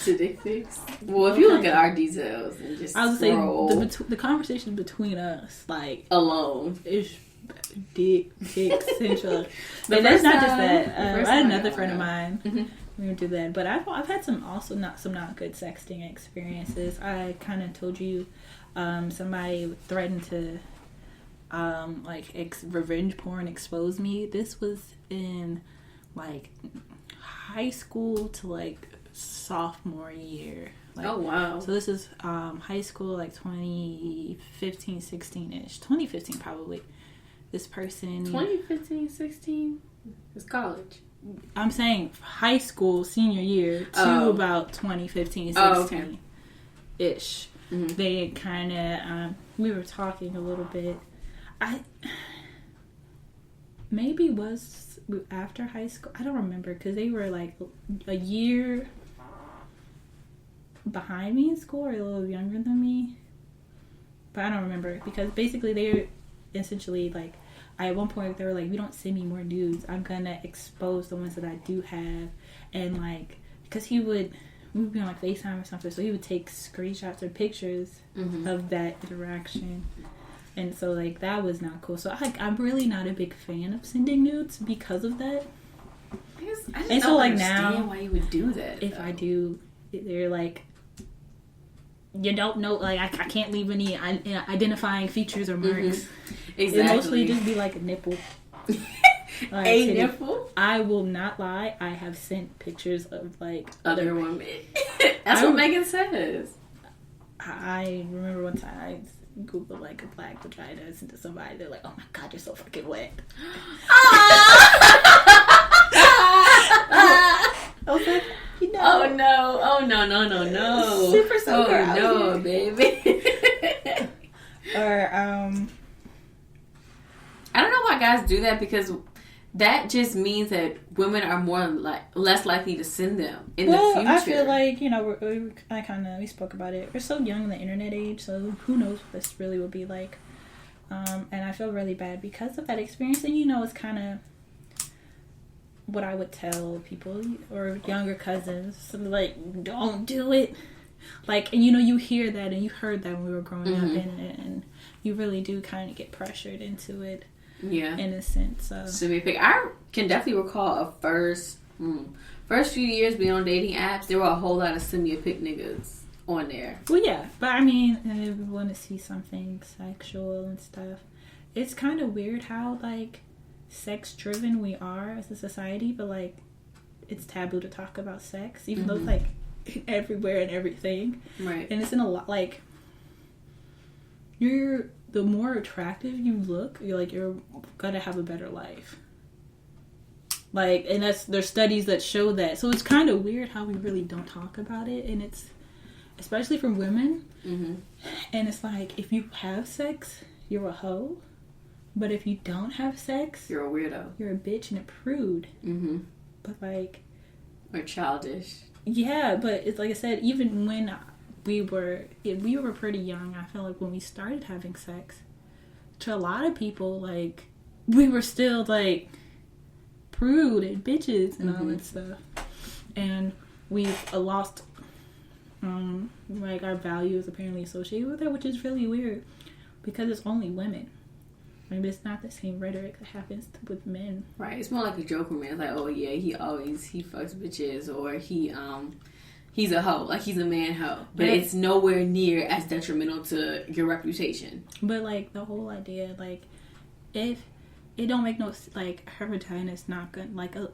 To dick pics? Well, if you look at our details and just I was saying the conversation between us, like, alone, is dick central. But that's not just that. I had another friend of mine. Mm-hmm. We would do that. But I've had some not good sexting experiences. I kind of told you somebody threatened to revenge porn expose me. This was in like high school to like sophomore year. Like, oh wow. So this is high school, like 2015, 16-ish. 2015 probably. This person... 2015, 16? It's college. I'm saying high school, senior year, to about 2015, 16-ish. Mm-hmm. They kind of... we were talking a little bit. Maybe was after high school. I don't remember, because they were like a year behind me in school, or a little younger than me. But I don't remember, because basically they were... essentially, like, at one point they were like, we don't send me more nudes, I'm gonna expose the ones that I do have. And like, because we would be on like FaceTime or something, so he would take screenshots or pictures of that interaction. And so, like, that was not cool. So, I'm really not a big fan of sending nudes because of that. I just And so, don't like, understand now, why you would do that. if though. I do, they're like, you don't know, like, I can't leave any identifying features or marks. Exactly. It mostly just be like a nipple. Or a titty. nipple. I will not lie. I have sent pictures of, like, Other women. That's what Megan says. I remember one time I Googled, like, a black vagina and sent to somebody. They're like, oh my God, you're so fucking wet. I was like, you know. Oh no! Oh no! Super soaker Oh out no, here. baby. Or, I don't know why guys do that, because that just means that women are less likely to send them in the future. I feel like, you know, we spoke about it. We're so young in the internet age, so who knows what this really will be like. And I feel really bad because of that experience. And, you know, it's kind of what I would tell people or younger cousins. So, like, don't do it. Like, and, you know, you hear that and you heard that when we were growing up, and you really do kind of get pressured into it. Yeah. In a sense. So be pick. I can definitely recall a first few years being on dating apps. There were a whole lot of send me a pic niggas on there. Well, yeah, but I mean, if we want to see something sexual and stuff, it's kind of weird how, like, sex driven we are as a society, but, like, it's taboo to talk about sex, even though it's, like, everywhere and everything. Right. And it's in a lot, like, the more attractive you look, you're gonna have a better life. Like, and there's studies that show that. So it's kind of weird how we really don't talk about it, and it's especially for women. Mm-hmm. And it's like, if you have sex, you're a hoe, but if you don't have sex, You're a weirdo. you're a bitch and a prude. Mm-hmm. But, like, Or childish. yeah, but it's like I said, even when we were pretty young, I feel like when we started having sex, to a lot of people, like, we were still, like, prude and bitches and all that stuff. And we've lost, like, our values apparently associated with that, which is really weird because it's only women. Maybe it's not the same rhetoric that happens with men. Right. It's more like a joke when man's like, oh yeah, he fucks bitches, or he's a hoe, like he's a man hoe. But it's nowhere near as detrimental to your reputation. But, like, the whole idea, like, if it don't make no, like, her vagina is not good, like, a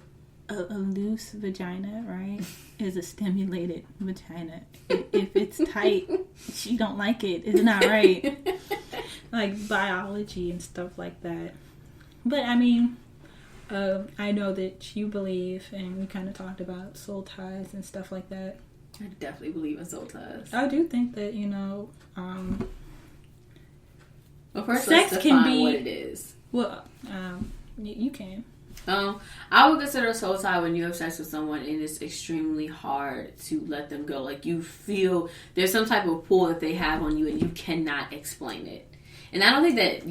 loose vagina, right, is a stimulated vagina. If it's tight, she don't like it. It's not right. Like, biology and stuff like that. But, I mean, I know that you believe, and we kind of talked about soul ties and stuff like that. I definitely believe in soul ties. I do think that, you know, well, first, sex let's can define be what it is. Well, you can. I would consider a soul tie when you have sex with someone and it's extremely hard to let them go. Like, you feel there's some type of pull that they have on you and you cannot explain it. And I don't think that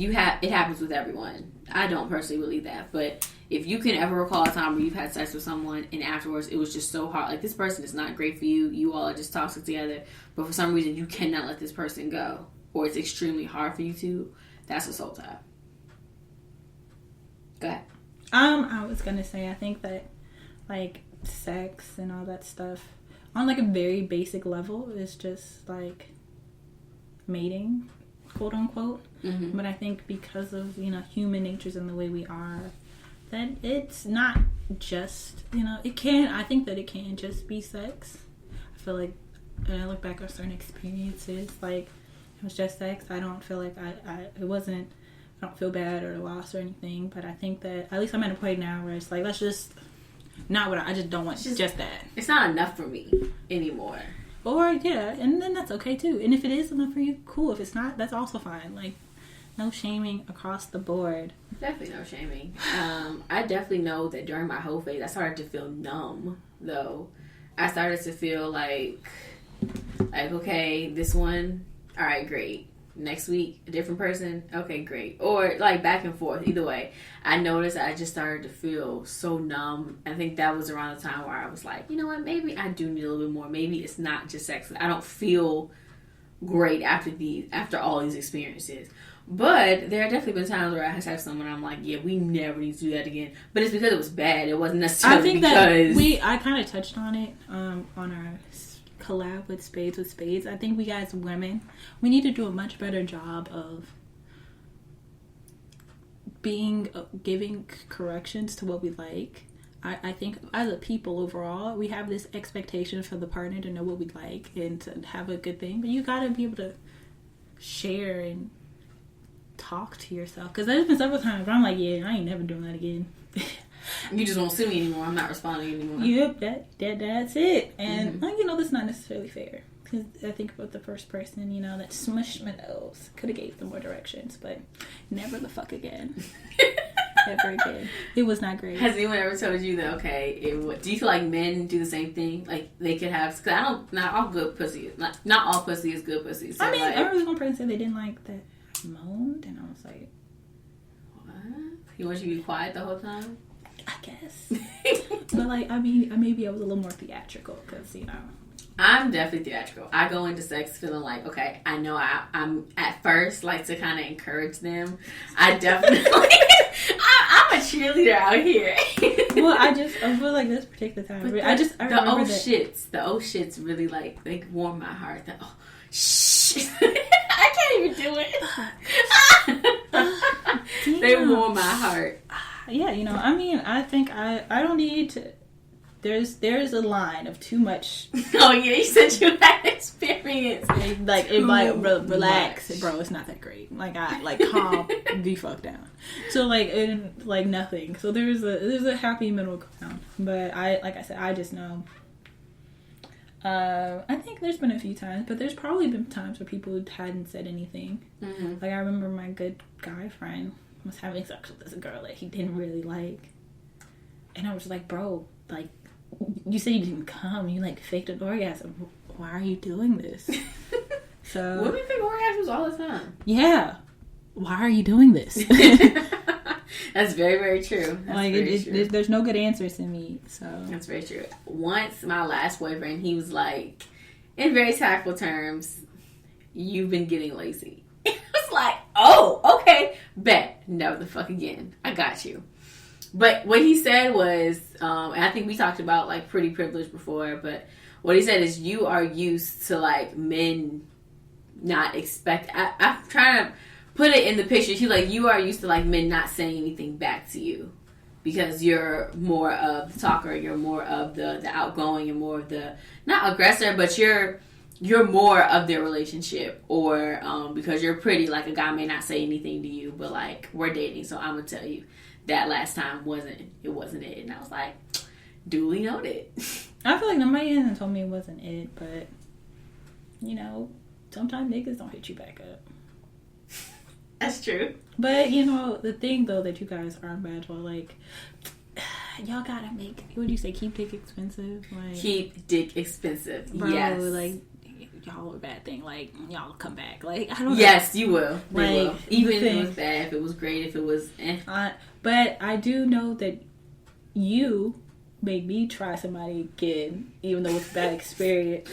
it happens with everyone. I don't personally believe that. But if you can ever recall a time where you've had sex with someone and afterwards it was just so hard, like, this person is not great for you, you all are just toxic together, but for some reason you cannot let this person go, or it's extremely hard for you to, that's a soul tie. Go ahead. I was gonna say, I think that, like, sex and all that stuff, on, like, a very basic level, is just, like, mating, quote unquote. Mm-hmm. But I think because of, you know, human natures and the way we are, that it's not just, you know, I think that it can just be sex. I feel like when I look back on certain experiences, like, it was just sex. I don't feel like I don't feel bad or lost or anything, but I think that at least I'm at a point now where it's like, let's just not what I just don't want just that. It's not enough for me anymore. Or yeah, and then that's okay too. And if it is enough for you, cool. If it's not, that's also fine. Like, no shaming across the board. Definitely no shaming. I definitely know that during my whole phase, I started to feel numb. Though I started to feel like okay, this one, all right, great. Next week, a different person. Okay, great. Or, like, back and forth. Either way, I noticed I just started to feel so numb. I think that was around the time where I was like, you know what? Maybe I do need a little bit more. Maybe it's not just sex. I don't feel great after all these experiences. But there have definitely been times where I have someone I'm like, yeah, we never need to do that again. But it's because it was bad. It wasn't necessarily I think because... I kind of touched on it on our collab with Spades. I think we as women, we need to do a much better job of giving corrections to what we like. I think as a people overall, we have this expectation for the partner to know what we like and to have a good thing. But you gotta be able to share and talk to yourself. Because there's been several times where I'm like, yeah, I ain't never doing that again. You just won't sue me anymore. I'm not responding anymore. Yep, that's it. And, that's not necessarily fair. Because I think about the first person, that smushed my nose. Could have gave them more directions, but never the fuck again. Never again. It was not great. Has anyone ever told you that, okay, do you feel like men do the same thing? Like, they could have, because not all good pussy, not all pussy is good pussy. So I mean, like, I remember one person said they didn't like that I moaned, and I was like, what? He wants you to be quiet the whole time? I guess. But, like, I mean, maybe I was a little more theatrical, because, I'm definitely theatrical. I go into sex feeling like, okay, I know I'm at first like to kind of encourage them. I definitely, I'm a cheerleader out here. Well, I feel like this particular time, but I remember the oh shits really like, they warm my heart. Shh. I can't even do it. They warm my heart. Yeah, I mean, I think I don't need to. There's a line of too much. Oh yeah, you said you had experience. Like it might relax, bro. It's not that great. Like calm the fuck down. So like nothing. So there's a happy middle ground. But like I said, I just know. I think there's been a few times, but there's probably been times where people hadn't said anything. Mm-hmm. Like I remember my good guy friend was having sex with this girl that he didn't really like, and I was like, bro, like. You said you didn't come. You faked an orgasm. Why are you doing this? So women fake orgasms all the time. Yeah. Why are you doing this? That's very, very true. True. There's no good answers in me. So that's very true. Once my last boyfriend, he was like, in very tactful terms, "You've been getting lazy." I was like, "Oh, okay, bet. Never the fuck again. I got you." But what he said was, and I think we talked about pretty privilege before, but what he said is you are used to men not expect. I'm trying to put it in the picture. He's like, you are used to men not saying anything back to you because you're more of the talker, you're more of the outgoing, and more of the not aggressor, but you're more of their relationship, or because you're pretty, a guy may not say anything to you, but we're dating, so I'm gonna tell you. That last time wasn't it. And I was like, duly noted. I feel like nobody hasn't told me it wasn't it, but, sometimes niggas don't hit you back up. That's true. But, the thing, though, that you guys aren't bad for, y'all gotta make, what do you say, keep dick expensive? Keep dick expensive, bro, yes. Y'all are a bad thing. Y'all come back. I don't know. Yes, you will. They will. Even if thing. it was bad, if it was great, if it was but I do know that you made me try somebody again, even though it's a bad experience.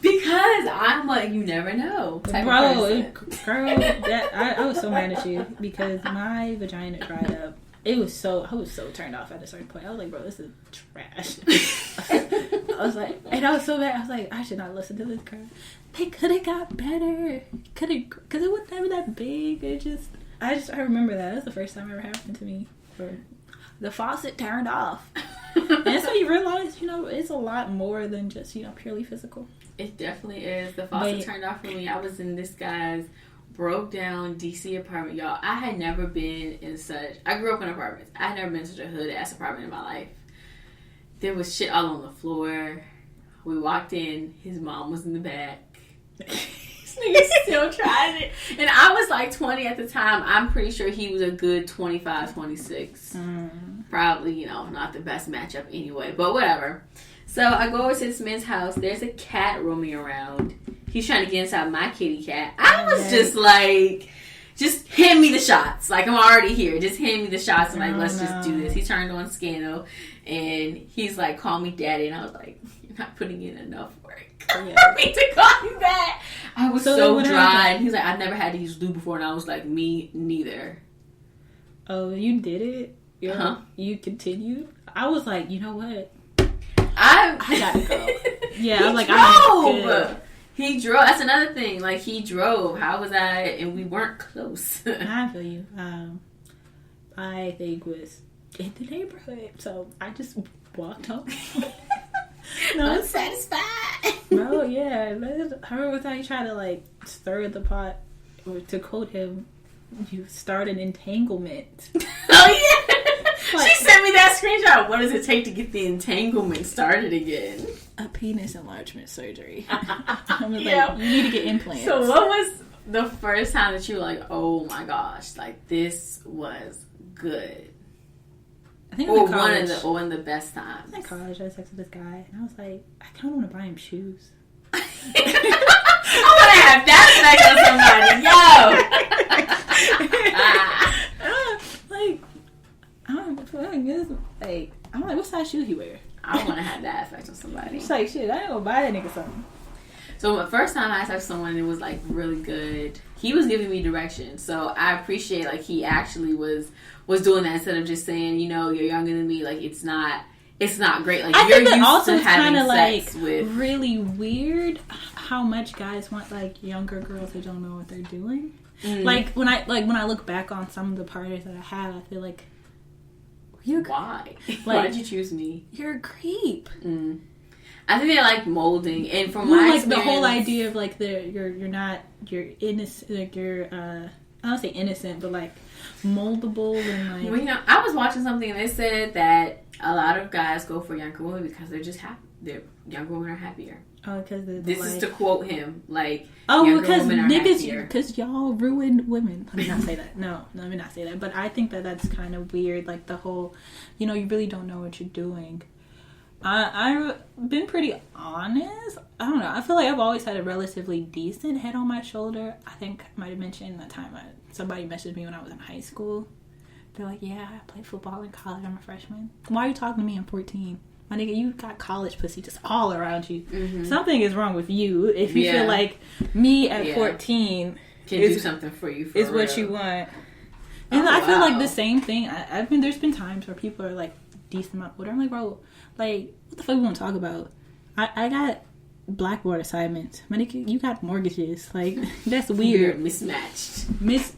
Because I'm you never know type bro, of girl, I was so mad at you because my vagina dried up. I was so turned off at a certain point. I was like, bro, this is trash. I was like, and I was so bad. I was like, I should not listen to this girl. They could have got better. Because it was never that big. I remember that. That's the first time it ever happened to me. The faucet turned off. And so you realize, it's a lot more than just, purely physical. It definitely is. The faucet turned off for me. I was in this guy's broke down DC apartment, y'all. I had never been in I grew up in apartments. I had never been in such a hood ass apartment in my life. There was shit all on the floor. We walked in, his mom was in the back. This nigga still trying it. And I was 20 at the time. I'm pretty sure he was a good 25, 26. Probably, not the best matchup anyway, but whatever. So I go over to this man's house. There's a cat roaming around. He's trying to get inside my kitty cat. I was just hand me the shots. I'm already here. Just hand me the shots. And let's just do this. He turned on Scandal and he's call me daddy. And I was like, you're not putting in enough work. for me to call you that. I was so what dry. happened? He's like, I've never had to use lube before, and I was like, me neither. Oh, you did it? Uh-huh. You continued? I was like, you know what? I gotta go. Yeah, I was like, drove. I'm good. He drove. That's another thing. Like, he drove. How was I? And we weren't close. I feel you. I think was in the neighborhood, so I just walked home. No, it's satisfied. no, yeah. I remember how you tried to like stir the pot, or to quote him, you start an entanglement. Oh yeah. Like, She sent me that screenshot. What does it take to get the entanglement started again? a penis enlargement surgery. I was Yeah. like, you need to get implants. So what was the first time that you were like, oh my gosh, like this was good? I think Or in one college. of the best times. In college, I had sex with this guy, and I was like, I kind of want to buy him shoes. I want to have that sex with somebody. Yo. Like, I don't know. Like, I'm like, what size shoe he wear? I want to have that effect on somebody. It's like, shit, I ain't gonna buy that nigga something. So the first time I had sex with someone, it was like really good. He was giving me direction, so I appreciate like he actually was doing that instead of just saying, you know, you're younger than me. Like it's not great. Like I you're think that used also to it's having kind of sex like with. really weird how much guys want like younger girls who don't know what they're doing. Like when I look back on some of the parties that I had, I feel like Why? Why did you choose me? you're a creep. I think they like molding, and from Well, my like experience, the whole idea of like you're innocent, like you're I don't say innocent, but like moldable and like. Well, you know, I was watching something and they said that a lot of guys go for younger women because they're just happy. Younger women are happier. Oh, because This is to quote him, like oh, because niggas, because y'all ruined women. Let me not say that. No, let me not say that. But I think that that's kind of weird. Like the whole, you know, you really don't know what you're doing. I've been pretty honest. I don't know. I feel like I've always had a relatively decent head on my shoulder. I think I might have mentioned the time somebody messaged me when I was in high school. They're like, yeah, I played football in college. I'm a freshman. Why are you talking to me? I'm 14. My nigga, you got college pussy just all around you. Mm-hmm. Something is wrong with you if you feel like me at 14 can do something for you. Is real. What you want. And I feel like the same thing. I mean, there's been times where people are like decent amount older. I'm like, bro, like, what the fuck we want to talk about? I got blackboard assignments. My nigga, you got mortgages. Like, that's weird. We're mismatched.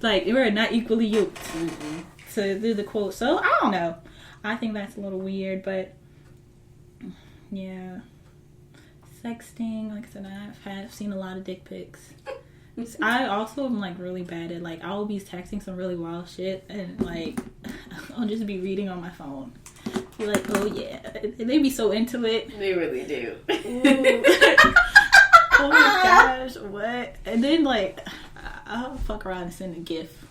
Like, we're not equally yoked. Mm-hmm. To do the quote. So, I don't know. I think that's a little weird, but yeah. Sexting, like I said, I've seen a lot of dick pics. I also am like really bad at like I'll be texting some really wild shit and like I'll just be reading on my phone. Be like, oh yeah, they be so into it. They really do. Oh my gosh, what? And then like I'll fuck around and send a GIF.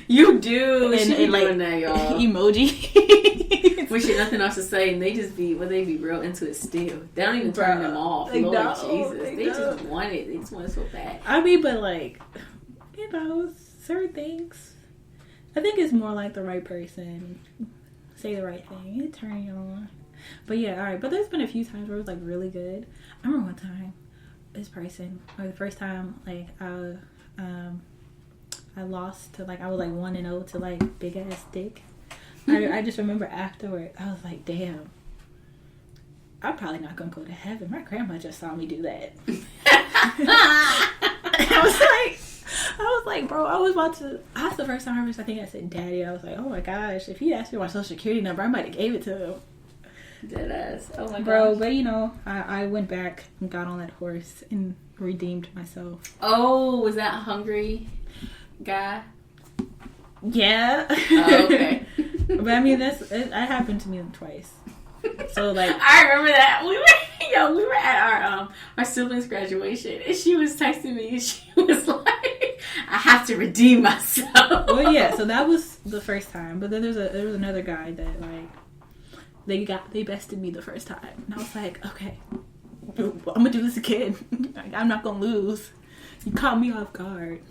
You do. And, She be like, doing that, y'all. Emoji. When she nothing else to say, and they just be, they be real into it still. They don't even turn them off. They Lord don't. Jesus. They just want it. They just want it so bad. I mean, but like, you know, certain things. I think it's more like the right person. Say the right thing. It turn you on. But yeah, alright. But there's been a few times where it was like really good. I remember one time, this person, or the first time, like, I lost to like I was like 1-0 to like big ass dick. I just remember afterward I was like, damn, I'm probably not gonna go to heaven. My grandma just saw me do that. I was like, bro, I was about to. That's the first time I think I said daddy. I was like, oh my gosh, if he asked me my social security number, I might have gave it to him. Deadass. Oh my bro. gosh. But you know, I went back and got on that horse and redeemed myself. Oh, was that hungry guy? Yeah. Oh, okay. But I mean, that happened to me twice. So like, I remember that we were at our siblings' graduation, and she was texting me, and she was like, "I have to redeem myself." Well, yeah. So that was the first time, but then there was another guy that like they bested me the first time, and I was like, okay, I'm gonna do this again. I'm not gonna lose. You caught me off guard.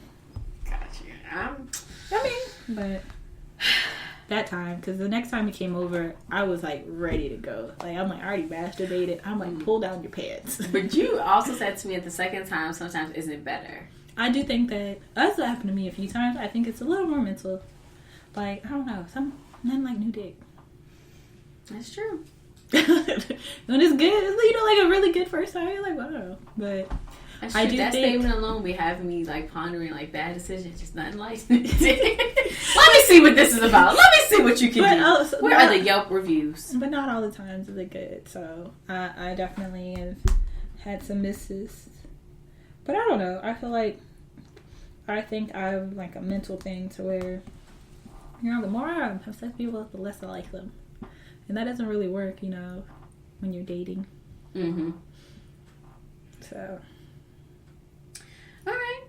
Got you. I mean, but that time, because the next time he came over, I was like ready to go. Like, I'm like, I already masturbated. I'm like, pull down your pants. But you also said to me at the second time, sometimes isn't better. I do think that that's happened to me a few times. I think it's a little more mental. Like, I don't know, nothing like new dick. That's true. When it's good, you know, like a really good first time, you're like, wow. But That's I true. do That think statement alone be having me like pondering like bad decisions, just nothing like. Let me see what this is about. Let me see what you can do. Also, Where are the Yelp reviews? But not all the times is it good. So I definitely have had some misses. But I don't know. I think I have like a mental thing to where, you know, the more I have sex with people, the less I like them. And that doesn't really work, you know, when you're dating. Mm-hmm. So. All right.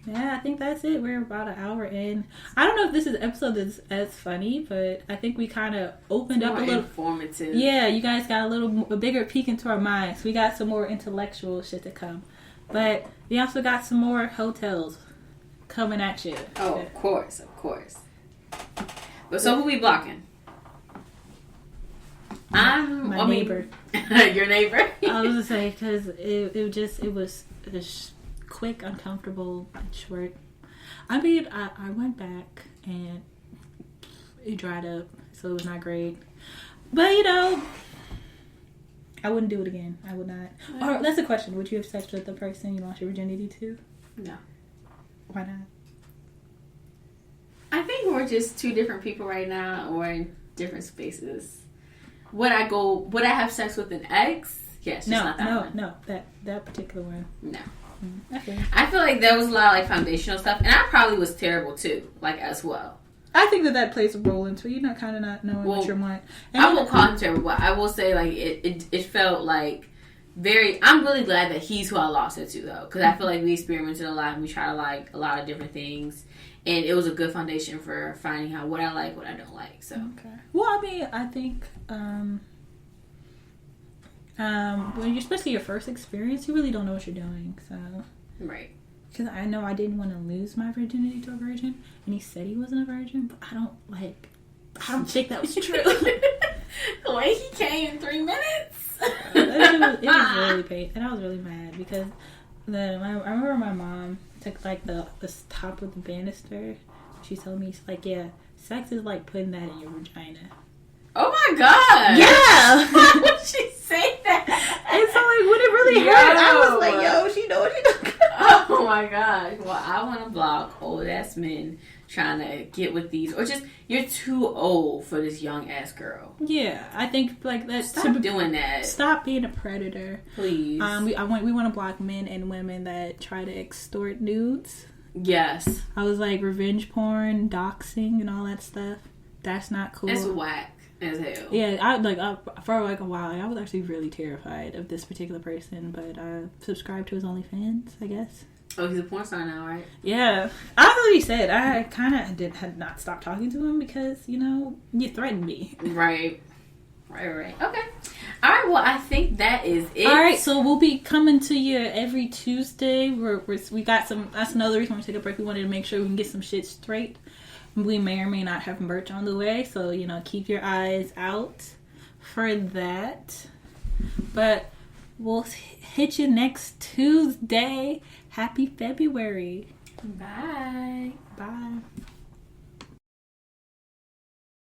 Yeah, I think that's it. We're about an hour in. I don't know if this is an episode that's as funny, but I think we kind of opened up a little. Informative. Yeah, you guys got a bigger peek into our minds. We got some more intellectual shit to come. But we also got some more hotels coming at you. Oh, of course. But so who we blocking? My neighbor. Your neighbor? I was gonna say, because it was quick, uncomfortable, and short. I mean, I went back and it dried up, so it was not great. But, you know, I wouldn't do it again. I would not. Or that's a question. Would you have sex with the person you lost your virginity to? No. Why not? I think we're just two different people right now, or in different spaces. Would I have sex with an ex? Yes. No, that particular one. No. Okay. I feel like there was a lot of like foundational stuff, and I probably was terrible too, like as well. I think that plays a role into it. You're not kind of not knowing what you want. And I won't call him terrible, but I will say like it felt like very. I'm really glad that he's who I lost it to though, because I feel like we experimented a lot and we tried to like a lot of different things, and it was a good foundation for finding out what I like, what I don't like. So okay. Well, I mean, I think when you're especially your first experience, you really don't know what you're doing. So right. Because I know I didn't want to lose my virginity to a virgin, and he said he wasn't a virgin, but I don't think that was true. The way he came in 3 minutes. It was really painful, and I was really mad because I remember my mom took like the top of the banister. She told me, she's like, yeah, sex is like putting that in your vagina. Oh my god! Yeah! Why would she say that? And so, like, when it really hurt, I was like, yo, she know what she doing. Oh my gosh. Well, I want to block old ass men trying to get with these, or just, you're too old for this young ass girl. Yeah, I think, like, that's... Stop doing that. Stop being a predator. Please. We want to block men and women that try to extort nudes. Yes. I was like, revenge porn, doxing, and all that stuff. That's not cool. That's whack as hell. Yeah, for like a while, I was actually really terrified of this particular person, but I subscribed to his OnlyFans, I guess. Oh, he's a porn star now, right? Yeah. I already said, I kind of had not stopped talking to him because, you know, you threatened me. Right. Okay. All right, well, I think that is it. All right, so we'll be coming to you every Tuesday. We got some, that's another reason we take a break. We wanted to make sure we can get some shit straight. We may or may not have merch on the way, so, you know, keep your eyes out for that. But we'll hit you next Tuesday. Happy February. Bye. Bye.